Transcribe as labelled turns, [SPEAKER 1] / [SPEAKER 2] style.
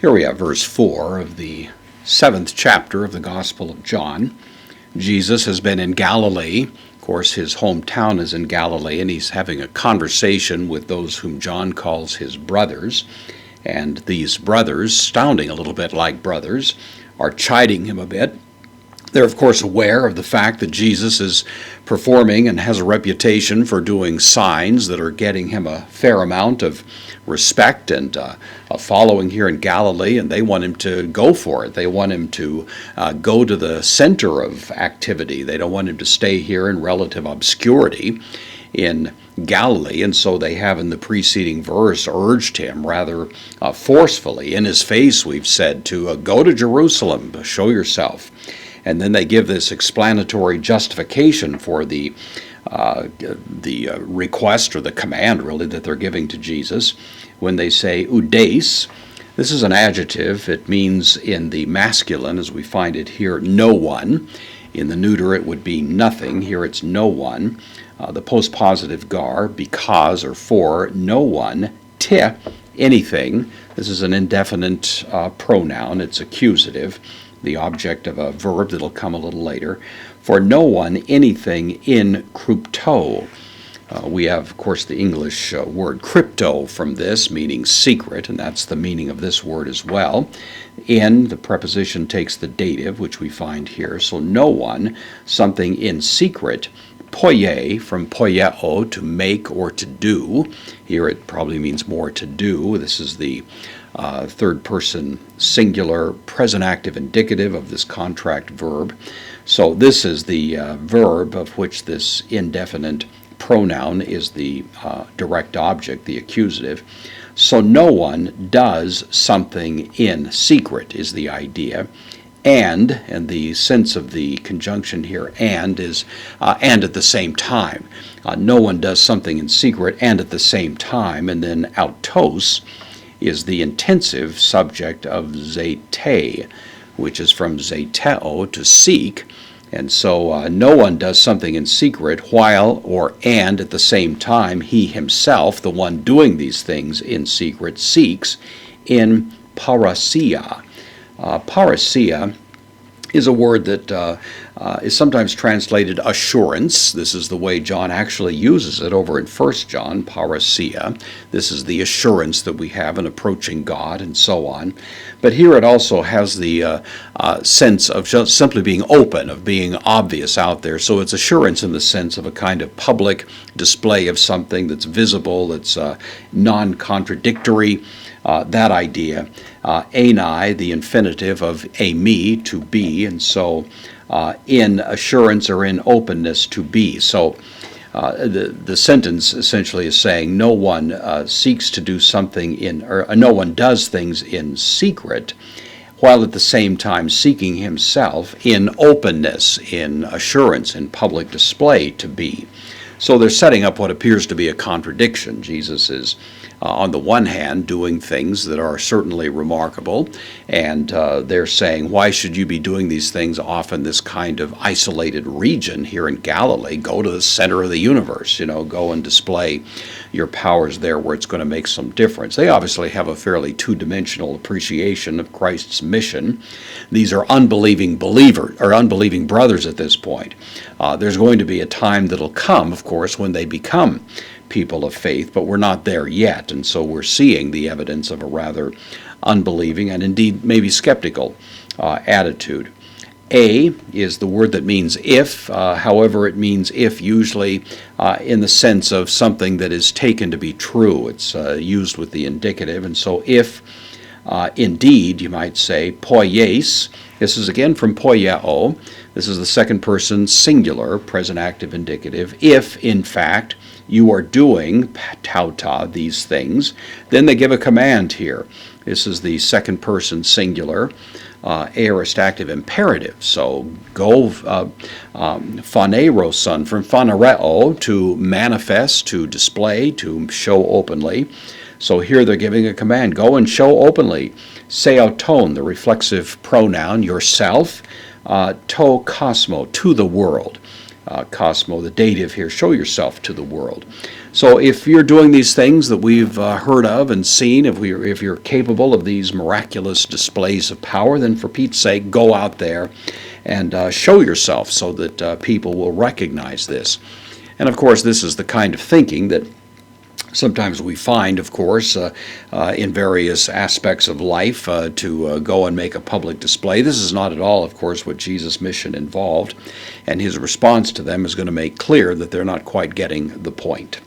[SPEAKER 1] Here we have verse 4 of the 7th chapter of the Gospel of John. Jesus has been in Galilee. Of course, his hometown is in Galilee, and he's having a conversation with those whom John calls his brothers. And these brothers, sounding a little bit like brothers, are chiding him a bit. They're, of course, aware of the fact that Jesus is performing and has a reputation for doing signs that are getting him a fair amount of respect and a following here in Galilee, and they want him to go for it. They want him to go to the center of activity. They don't want him to stay here in relative obscurity in Galilee, and so they have in the preceding verse urged him rather forcefully, in his face, we've said, to go to Jerusalem, show yourself. And then they give this explanatory justification for the request or the command, really, that they're giving to Jesus when they say oudeis. This is an adjective. It means in the masculine, as we find it here, no one. In the neuter, it would be nothing. Here it's no one. The postpositive gar, because or for, no one. Te, anything. This is an indefinite pronoun. It's accusative, the object of a verb that'll come a little later. For no one, anything in crypto. We have, of course, the English word crypto from this, meaning secret, and that's the meaning of this word as well. In, the preposition takes the dative, which we find here. So no one, something in secret. Poie, from poieo, to make or to do. Here it probably means more to do. This is the third person singular present active indicative of this contract verb. So this is the verb of which this indefinite pronoun is the direct object, the accusative. So no one does something in secret is the idea. And the sense of the conjunction here, and, is and at the same time. No one does something in secret and at the same time. And then autos is the intensive subject of zete, which is from zeteo, to seek. And so no one does something in secret while or and at the same time he himself, the one doing these things in secret, seeks in parousia. Parousia is a word that is sometimes translated assurance. This is the way John actually uses it over in 1 John, parousia. This is the assurance that we have in approaching God and so on. But here it also has the sense of just simply being open, of being obvious out there. So it's assurance in the sense of a kind of public display of something that's visible, that's non-contradictory. That idea. Ani, the infinitive of ami, to be, and so in assurance or in openness to be. So the sentence essentially is saying no one seeks to do something in, or no one does things in secret, while at the same time seeking himself in openness, in assurance, in public display to be. So they're setting up what appears to be a contradiction. Jesus is, on the one hand, doing things that are certainly remarkable, and they're saying, why should you be doing these things off in this kind of isolated region here in Galilee? Go to the center of the universe, go and display your powers there where it's going to make some difference. They obviously have a fairly two-dimensional appreciation of Christ's mission. These are unbelieving believers, or unbelieving brothers at this point. There's going to be a time that'll come, of course, when they become people of faith, but we're not there yet, and so we're seeing the evidence of a rather unbelieving and indeed maybe skeptical attitude. A is the word that means if, however it means if usually in the sense of something that is taken to be true. It's used with the indicative, and so if indeed, you might say, poies. This is again from poieo. This is the second person singular, present active indicative. If, in fact, you are doing tauta, these things, then they give a command here. This is the second person singular, aorist active imperative. So go phaneroson, from phanereo, to manifest, to display, to show openly. So here they're giving a command, go and show openly. Seauton, the reflexive pronoun, yourself. To cosmo, to the world. Cosmo, the dative here, show yourself to the world. So if you're doing these things that we've heard of and seen, if you're capable of these miraculous displays of power, then for Pete's sake, go out there and show yourself so that people will recognize this. And of course, this is the kind of thinking that sometimes we find, of course, in various aspects of life to go and make a public display. This is not at all, of course, what Jesus' mission involved, and his response to them is going to make clear that they're not quite getting the point.